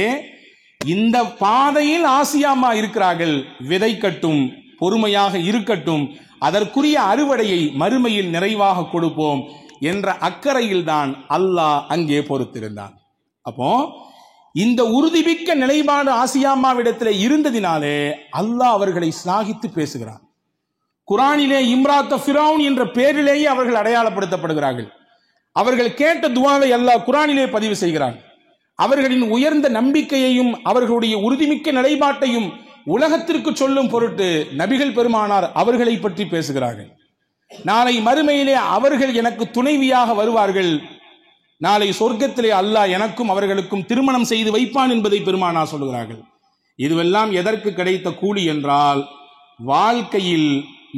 இந்த பாதையில் ஆசியாமா இருக்கிறார்கள். விதைக்கட்டும், பொறுமையாக இருக்கட்டும், அதற்குரிய அறுவடையை மறுமையில் நிறைவாக கொடுப்போம் என்ற அக்கறையில் தான் அல்லாஹ் அங்கே பொறுத்திருந்தான். அப்போ இந்த உறுதிமிக்க நிலைப்பாடு ஆசியாமாவிடத்தில் இருந்ததினாலே அல்லாஹ் அவர்களை சாகித்து பேசுகிறான். குரானிலே இம்ராத்த ஃபிரௌன் என்ற பெயரிலேயே அவர்கள் அடையாளப்படுத்தப்படுகிறார்கள். அவர்கள் கேட்ட துவாவை அல்லாஹ் குரானிலே பதிவு செய்கிறான். அவர்களின் உயர்ந்த நம்பிக்கையையும் அவர்களுடைய உறுதிமிக்க நிலைப்பாட்டையும் உலகத்திற்கு சொல்லும் பொருட்டு நபிகள் பெருமானார் அவர்களை பற்றி பேசுகிறார்கள். நாளை மறுமையிலே அவர்கள் எனக்கு துணைவியாக வருவார்கள், நாளை சொர்க்கத்திலே அல்லாஹ் எனக்கும் அவர்களுக்கும் திருமணம் செய்து வைப்பான் என்பதை பெருமானார் சொல்கிறார்கள். இதுவெல்லாம் எதற்கு கிடைத்த கூலி என்றால், வாழ்க்கையில்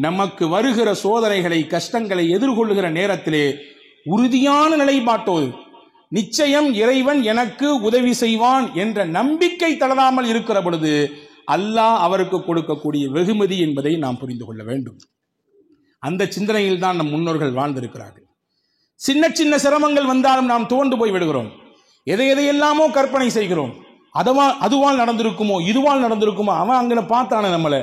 நமக்கு வருகிற சோதனைகளை கஷ்டங்களை எதிர்கொள்ளுகிற நேரத்திலே உறுதியான நிலைப்பாட்டோடு நிச்சயம் இறைவன் எனக்கு உதவி செய்வான் என்ற நம்பிக்கை தளராமல் இருக்கிற பொழுது அல்லாஹ் அவருக்கு கொடுக்கக்கூடிய வெகுமதி என்பதை நாம் புரிந்து கொள்ள வேண்டும். அந்த சிந்தனையில் தான் நம் முன்னோர்கள் வாழ்ந்திருக்கிறார்கள். சின்ன சின்ன சிரமங்கள் வந்தாலும் நாம் துவண்டு போய் விடுகிறோம். எதையெல்லாமோ கற்பனை செய்கிறோம். அதுவால் நடந்திருக்குமோ, இதுவால் நடந்திருக்குமோ, அவன் அங்கே பார்த்தானே நம்மளை,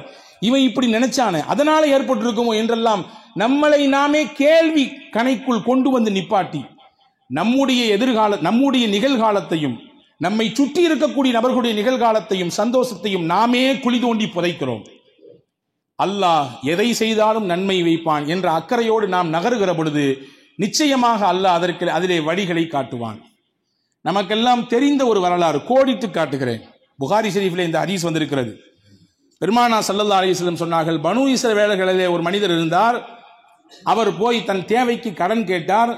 இவன் இப்படி நினைச்சானே, அதனால ஏற்பட்டிருக்குமோ என்றெல்லாம் நம்மளை நாமே கேள்வி கணைக்குள் கொண்டு வந்து நிப்பாட்டி நம்முடைய நிகழ்காலத்தையும் நம்மை சுற்றி இருக்கக்கூடிய நபர்களுடைய நிகழ்காலத்தையும் சந்தோஷத்தையும் நாமே குழி தோண்டி புதைக்கிறோம். அல்லாஹ் எதை செய்தாலும் நன்மை வைப்பான் என்ற அக்கறையோடு நாம் நகருகிற பொழுது நிச்சயமாக அல்லாஹ் அதிலே வழிகளை காட்டுவான். நமக்கெல்லாம் தெரிந்த ஒரு வரலாறு கோடிட்டு காட்டுகிறேன். புகாரி ஷெரீஃபிலே இந்த ஹதீஸ் வந்திருக்கிறது. பெருமானார் ஸல்லல்லாஹு அலைஹி வஸல்லம் சொன்னார்கள், பனு இஸ்ரவேலர்களிலே ஒரு மனிதர் இருந்தார். அவர் போய் தன் தேவைக்கு கடன் கேட்டார்.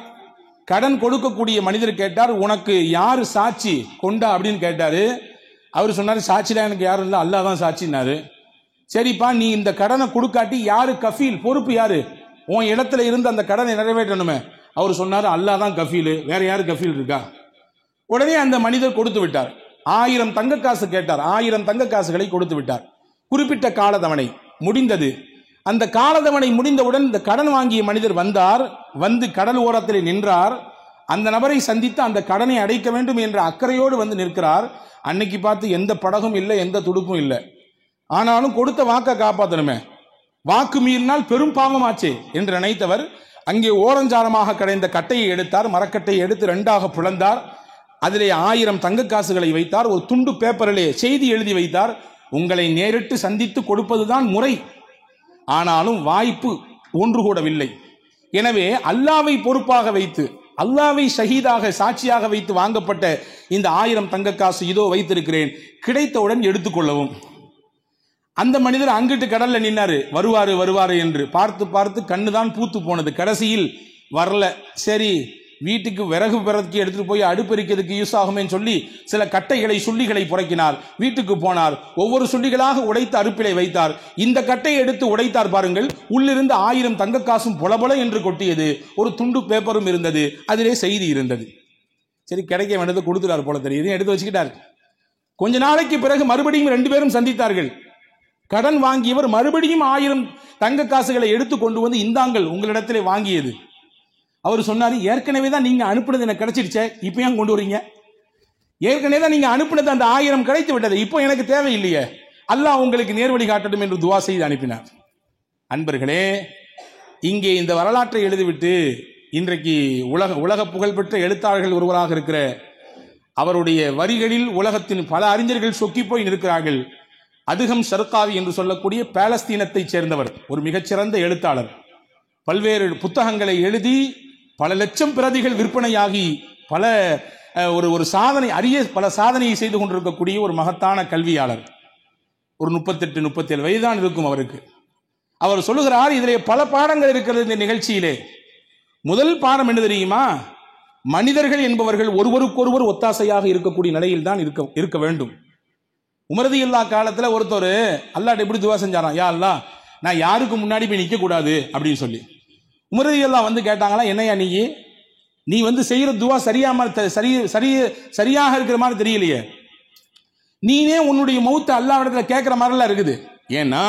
கடன் கொடுக்கக்கூடிய மனிதர் கேட்டார், உனக்கு யாரு சாட்சி கொண்டா அப்படின்னு கேட்டாரு. அவர் சொன்னார், சாட்சிலாம் எனக்கு யாரும் இல்லை, அல்லாஹ் தான் சாட்சினாரு. சரிப்பா, நீ இந்த கடனை கொடுக்காட்டி யாரு கஃபீல், பொறுப்பு யாரு, உன் இடத்துல இருந்து அந்த கடனை நிறைவேற்றணுமே. அவர் சொன்னார், அல்லாஹ் தான் கஃபீல், வேற யாரு கஃபீல் இருக்கா? உடனே அந்த மனிதர் கொடுத்து விட்டார். 1000 தங்க காசு கேட்டார். 1000 தங்க காசுகளை கொடுத்து விட்டார். குறிப்பிட்ட காலதவணை முடிந்தது. அந்த காலதவணை முடிந்தவுடன் இந்த கடன் வாங்கிய மனிதர் வந்தார். வந்து கடல் ஓரத்தில் நின்றார். அந்த நபரை சந்தித்து அந்த கடனை அடைக்க வேண்டும் என்ற அக்கறையோடு வந்து நிற்கிறார். அன்னைக்கு பார்த்து எந்த படகும் இல்லை, எந்த துடுப்பும் இல்லை. ஆனாலும் கொடுத்த வாக்கை காப்பாற்றணுமே, வாக்கு மீறினால் பெரும் பாவமாச்சே என்று நினைத்தவர் அங்கே ஓரஞ்சாரமாக கிடைந்த கட்டையை எடுத்தார். மரக்கட்டையை எடுத்து 2ஆக பிளந்தார். அதிலே 1000 தங்க காசுகளை வைத்தார். ஒரு துண்டு பேப்பரிலே செய்தி எழுதி வைத்தார். உங்களை நேரிட்டு சந்தித்து கொடுப்பதுதான் முறை, ஆனாலும் வாய்ப்பு ஒன்று கூடவில்லை. எனவே அல்லாவை பொறுப்பாக வைத்து, அல்லாவை ஷஹீதாக சாட்சியாக வைத்து வாங்கப்பட்ட இந்த 1000 தங்க காசு இதோ வைத்திருக்கிறேன், கிடைத்தவுடன் எடுத்துக்கொள்ளவும். அந்த மனிதர் அங்கிட்டு கடல்ல நின்னாரு. வருவாரு என்று பார்த்து பார்த்து கண்ணுதான் பூத்து போனது. கடைசியில் வரல. சரி, வீட்டுக்கு விறகு பிறகு எடுத்துட்டு போய் அடுப்பெரிக்கிறதுக்கு யூஸ் ஆகுமே சொல்லி சில கட்டைகளை சுள்ளிகளை புறக்கினார். வீட்டுக்கு போனார். ஒவ்வொரு சுள்ளிகளாக உடைத்து அடுப்பிலை வைத்தார். இந்த கட்டையை எடுத்து உடைத்தார். பாருங்கள், உள்ளிருந்து 1000 தங்க காசும் பொலபொல என்று கொட்டியது. ஒரு துண்டு பேப்பரும் இருந்தது, அதிலே செய்தி இருந்தது. சரி, கிடைக்க வேண்டியது கொடுத்துட்டார் போல தெரியுது, எடுத்து வச்சுக்கிட்டார். கொஞ்ச நாளைக்கு பிறகு மறுபடியும் 2 பேரும் சந்தித்தார்கள். கடன் வாங்கியவர் மறுபடியும் 1000 தங்க காசுகளை எடுத்து கொண்டு வந்து, இந்தாங்கள் உங்களிடத்திலே வாங்கியது. அவர் சொன்னாரு, ஏற்கனவே தான் நீங்க அனுப்புனது எனக்கு கிடைச்சிருச்சே, இப்போ ஏன் கொண்டு வரீங்க? ஏற்கனவே தான் நீங்க அனுப்புனது அந்த 1000 கிடைத்து விட்டது, இப்போ எனக்கு தேவையில்லையே, அல்லாஹ் உங்களுக்கு நேர்வழி காட்டட்டும் என்று துவா செய்து அனுப்பினார். அன்பர்களே, இங்கே இந்த வரலாற்றை எழுதிவிட்டு இன்றைக்கு உலக புகழ்பெற்ற எழுத்தாளர்கள் ஒருவராக இருக்கிற அவருடைய வரிகளில் உலகத்தின் பல அறிஞர்கள் சொக்கி போய் நிற்கிறார்கள். அதுகம் ஷர்காவி என்று சொல்லக்கூடிய பாலஸ்தீனத்தைச் சேர்ந்தவர், ஒரு மிகச்சிறந்த எழுத்தாளர். பல்வேறு புத்தகங்களை எழுதி பல லட்சம் பிரதிகள் விற்பனையாகி ஒரு சாதனை, பல சாதனையை செய்து கொண்டிருக்கக்கூடிய ஒரு மகத்தான கல்வியாளர். ஒரு 38-37 வயதுதான் இருக்கும் அவருக்கு. அவர் சொல்லுகிறார், இதிலே பல பாடங்கள் இருக்கிறது இந்த நிகழ்ச்சியிலே. முதல் பாடம் என்ன தெரியுமா? மனிதர்கள் என்பவர்கள் ஒருவருக்கொருவர் ஒத்தாசையாக இருக்கக்கூடிய நிலையில் தான் இருக்க வேண்டும். உமர் ரலியல்லாஹு காலத்தில் ஒருத்தர் அல்லாஹ்ட்ட எப்படி துவா செஞ்சாராம், யா அல்லாஹ், நான் யாருக்கு முன்னாடி போய் நிற்க கூடாது அப்படின்னு சொல்லி. உமர் ரலியல்லாஹு வந்து கேட்டாங்களா, என்னையா நீ வந்து செய்யற துவா சரியாக இருக்கிற மாதிரி தெரியலையே, நீனே உன்னுடைய மௌத்தை அல்லாஹ்விடத்துல கேட்கிற மாதிரிலாம் இருக்குது. ஏன்னா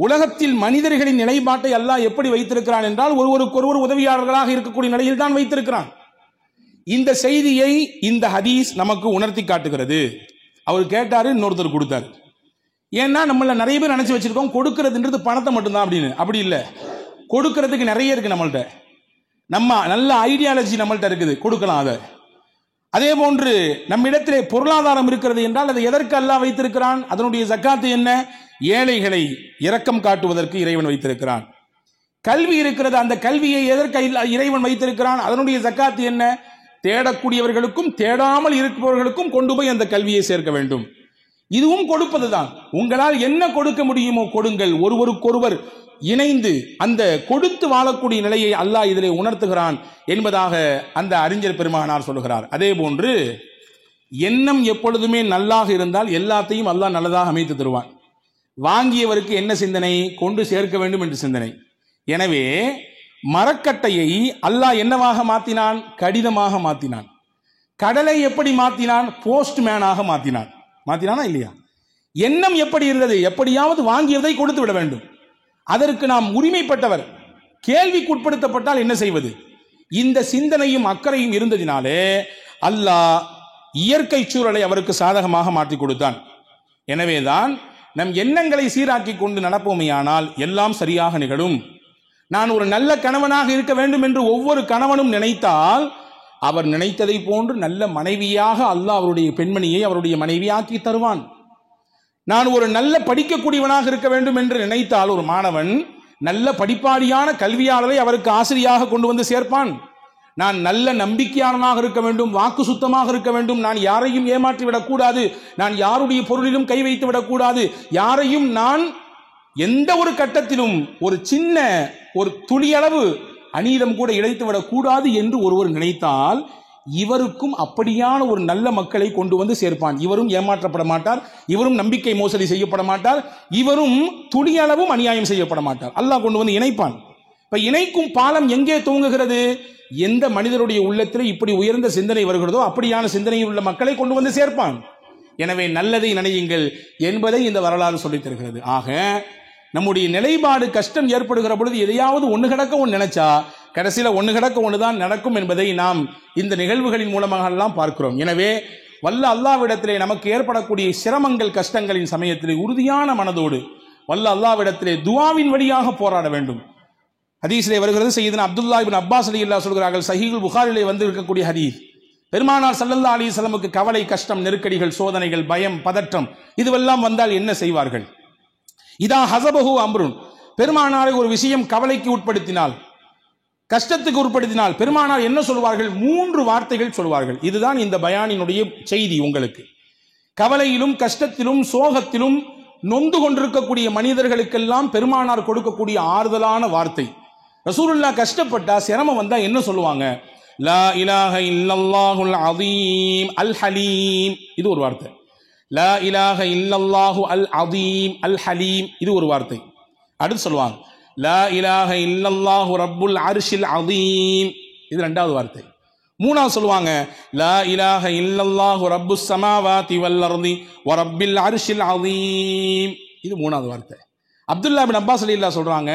உலகத்தில் மனிதர்களின் நிலைப்பாட்டை அல்லாஹ் எப்படி வைத்திருக்கிறான் என்றால், ஒருவருக்கொருவர் உதவியாளர்களாக இருக்கக்கூடிய நிலையில் தான் வைத்திருக்கிறான். இந்த செய்தியை இந்த ஹதீஸ் நமக்கு உணர்த்தி காட்டுகிறது. அவர் கேட்டாரு, இன்னொருத்தர் கொடுத்தாரு. ஏன்னா நம்மள நிறைய பேர் நினைச்சு வச்சிருக்கோம் கொடுக்கிறதுன்றது பணத்தை மட்டும்தான் அப்படின்னு. அப்படி இல்லை, கொடுக்கிறதுக்கு நிறைய இருக்கு நம்மள்ட்ட. நம்ம நல்ல ஐடியாலஜி நம்மள்ட்ட இருக்குது, கொடுக்கலாம் அதை. அதே போன்று நம்மிடத்திலே பொருளாதாரம் இருக்கிறது என்றால் அதை எதற்கு அல்லாஹ் வைத்திருக்கிறான்? அதனுடைய ஜக்காத்து என்ன? ஏழைகளை இரக்கம் காட்டுவதற்கு இறைவன் வைத்திருக்கிறான். கல்வி இருக்கிறது, அந்த கல்வியை எதற்கு இறைவன் வைத்திருக்கிறான்? அதனுடைய ஜக்காத்து என்ன? தேடக்கூடியவர்களுக்கும் தேடாமல் இருப்பவர்களுக்கும் கொண்டு போய் அந்த கல்வியை சேர்க்க வேண்டும். இதுவும் கொடுப்பதுதான். உங்களால் என்ன கொடுக்க முடியுமோ கொடுங்கள். ஒருவருக்கொருவர் இணைந்து அந்த கொடுத்து வாழக்கூடிய நிலையை அல்லாஹ் இதிலே உணர்த்துகிறான் என்பதாக அந்த அறிஞர் பெருமகனார் சொல்லுகிறார். அதே போன்று எண்ணம் எப்பொழுதுமே நல்லாக இருந்தால் எல்லாத்தையும் அல்லாஹ் நல்லதாக அமைத்து தருவான். வாங்கியவருக்கு என்ன சிந்தனை? கொண்டு சேர்க்க வேண்டும் என்று சிந்தனை. எனவே மரக்கட்டையை அல்லாஹ் என்னவாக மாற்றினான்? கடிதமாக மாற்றினான். கடலை எப்படி மாற்றினான்? போஸ்ட்மேனாக மாற்றினான். மாற்றினானா இல்லையா? எண்ணம் எப்படி இருந்தது? எப்படியாவது வாங்கியதை கொடுத்து விட வேண்டும். அதற்கு நாம் உரிமைப்பட்டவர். கேள்விக்குட்படுத்தப்பட்டால் என்ன செய்வது? இந்த சிந்தனையும் அக்கறையும் இருந்ததினாலே அல்லாஹ் இயற்கை சூழலை அவருக்கு சாதகமாக மாற்றி கொடுத்தான். எனவேதான் நம் எண்ணங்களை சீராக்கி கொண்டு நடப்போமையானால் எல்லாம் சரியாக நிகழும். நான் ஒரு நல்ல கணவனாக இருக்க வேண்டும் என்று ஒவ்வொரு கணவனும் நினைத்தால் அவர் நினைத்ததை போன்று நல்ல மனைவியாக அல்லாஹ் அவருடைய பெண்மணியை அவருடைய மனைவியாக்கி தருவான். நான் ஒரு நல்ல படிக்கக்கூடியவனாக இருக்க வேண்டும் என்று நினைத்தால் ஒரு மாணவன் நல்ல படிப்பாளியான கல்வியாளரை அவருக்கு ஆசிரியாக கொண்டு வந்து சேர்ப்பான். நான் நல்ல நம்பிக்கையாளனாக இருக்க வேண்டும், வாக்கு சுத்தமாக இருக்க வேண்டும், நான் யாரையும் ஏமாற்றி விடக்கூடாது, நான் யாருடைய பொருளிலும் கை வைத்து விடக்கூடாது, யாரையும் நான் எந்த ஒரு கட்டத்திலும் ஒரு சின்ன ஒரு துளியளவு அநீதம் கூட இழைத்து விடக்கூடாது என்று ஒருவர் நினைத்தால் இவருக்கும் அப்படியான ஒரு நல்ல மக்களை கொண்டு வந்து சேர்ப்பான். இவரும் ஏமாற்றப்பட மாட்டார், இவரும் நம்பிக்கை மோசடி செய்யப்பட மாட்டார், இவரும் துளியளவும் அநியாயம் செய்யப்பட மாட்டார். அல்லாஹ் கொண்டு வந்து இணைப்பான். இப்ப இணைக்கும் பாலம் எங்கே துவங்குகிறது? எந்த மனிதருடைய உள்ளத்தில் இப்படி உயர்ந்த சிந்தனை வருகிறதோ அப்படியான சிந்தனையில் உள்ள மக்களை கொண்டு வந்து சேர்ப்பான். எனவே நல்லதை நினையுங்கள் என்பதை இந்த வரலாறு சொல்லித் தருகிறது. ஆக நம்முடைய நிலைப்பாடு கஷ்டம் ஏற்படுகிற பொழுது எதையாவது ஒன்று கிடக்க ஒன்று நினைச்சா கடைசியில் ஒன்று கிடக்க ஒன்று தான் நடக்கும் என்பதை நாம் இந்த நிகழ்வுகளின் மூலமாக எல்லாம் பார்க்கிறோம். எனவே வல்ல அல்லாஹ்விடத்திலே நமக்கு ஏற்படக்கூடிய சிரமங்கள் கஷ்டங்களின் சமயத்திலே உறுதியான மனதோடு வல்ல அல்லாஹ்விடத்திலே துஆவின் வழியாக போராட வேண்டும். ஹதீஸிலே வருகிறது, சையதுனா அப்துல்லா இப்னு அப்பாஸ் ரலியல்லாஹு சொல்கிறார்கள், சஹீஹுல் புகாரிலே வந்து இருக்கக்கூடிய ஹதீஸ், பெருமானார் ஸல்லல்லாஹு அலைஹி வஸல்லமுக்கு கவலை, கஷ்டம், நெருக்கடிகள், சோதனைகள், பயம், பதற்றம் இதுவெல்லாம் வந்தால் என்ன செய்வார்கள்? இதா ஹஸபஹு அம்ருன், பெருமானாரை ஒரு விஷயம் கவலைக்கு உட்படுத்தினால், கஷ்டத்துக்கு உட்படுத்தினால் பெருமானார் என்ன சொல்வார்கள்? 3 வார்த்தைகள் சொல்வார்கள். இதுதான் இந்த பயானினுடைய செய்தி. உங்களுக்கு கவலையிலும் கஷ்டத்திலும் சோகத்திலும் நொந்து கொண்டிருக்கக்கூடிய மனிதர்களுக்கெல்லாம் பெருமானார் கொடுக்கக்கூடிய ஆறுதலான வார்த்தை. ரசூலுல்லாஹ் கஷ்டப்பட்டா சிரமம் வந்தா என்ன சொல்லுவாங்க? லா இலாஹ இல்லல்லாஹுல் அதீம் அல் ஹலீம், இது ஒரு வார்த்தை. லா இலாஹ இல்லல்லாஹு அல் அதீம் அல் ஹலீம், இது ஒரு வார்த்தை. அடுத்து சொல்லுவாங்க லா இலாஹ இல்லல்லாஹு ரப்புல் அர்ஷில் அதீம், இது 2வது வார்த்தை. 3வது சொல்லுவாங்க லா இலாஹ இல்லல்லாஹு ரப்புஸ் ஸமாவாதி வல் அர்தி வ ரப்பில் அர்ஷில் அதீம், இது 3வது வார்த்தை. அப்துல்லா இப்னு அப்பாஸ் ரலியல்லாஹு சொல்றாங்க,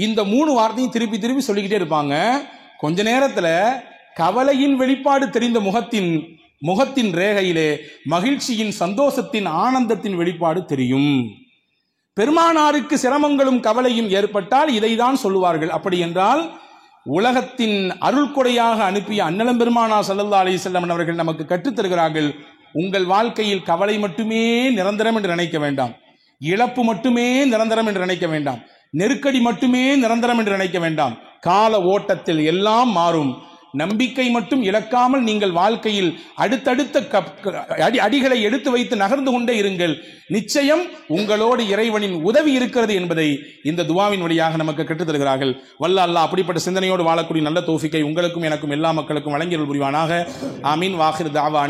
இந்த 3 வார்த்தையும் திருப்பி திருப்பி சொல்லிக்கிட்டே இருப்பாங்க. கொஞ்ச நேரத்தில் கவலையின் வெளிப்பாடு தெரிந்த முகத்தின் ரேகையிலே மகிழ்ச்சியின், சந்தோஷத்தின், ஆனந்தத்தின் வெளிப்பாடு தெரியும். பெருமானாருக்கு சிரமங்களும் கவலையும் ஏற்பட்டால் இதைதான் சொல்லுவார்கள். அப்படி என்றால் உலகத்தின் அருள் கொடையாக அனுப்பிய அன்னலம் பெருமானார் ஸல்லல்லாஹு அலைஹி வஸல்லம் அவர்கள் நமக்கு கற்றுத் தருகிறார்கள், உங்கள் வாழ்க்கையில் கவலை மட்டுமே நிரந்தரம் என்று நினைக்க வேண்டாம், இழப்பு மட்டுமே நிரந்தரம் என்று நினைக்க வேண்டாம், நெருக்கடி மட்டுமே நிரந்தரம் என்று நினைக்க வேண்டாம். கால ஓட்டத்தில் எல்லாம் மாறும். நம்பிக்கை மட்டும் இழக்காமல் நீங்கள் வாழ்க்கையில் அடுத்தடுத்த அடிகளை எடுத்து வைத்து நகர்ந்து கொண்டே இருங்கள். நிச்சயம் உங்களோடு இறைவனின் உதவி இருக்கிறது என்பதை இந்த துஆவின் வழியாக நமக்கு கற்றுத் தருகிறார்கள். வல்ல அல்லாஹ் அப்படிப்பட்ட சிந்தனையோடு வாழக்கூடிய நல்ல தௌஃபீக்கை உங்களுக்கும் எனக்கும் எல்லா மக்களுக்கும் வழங்கியருள் புரிவானாக. ஆமீன். வாஹிர் தாவா.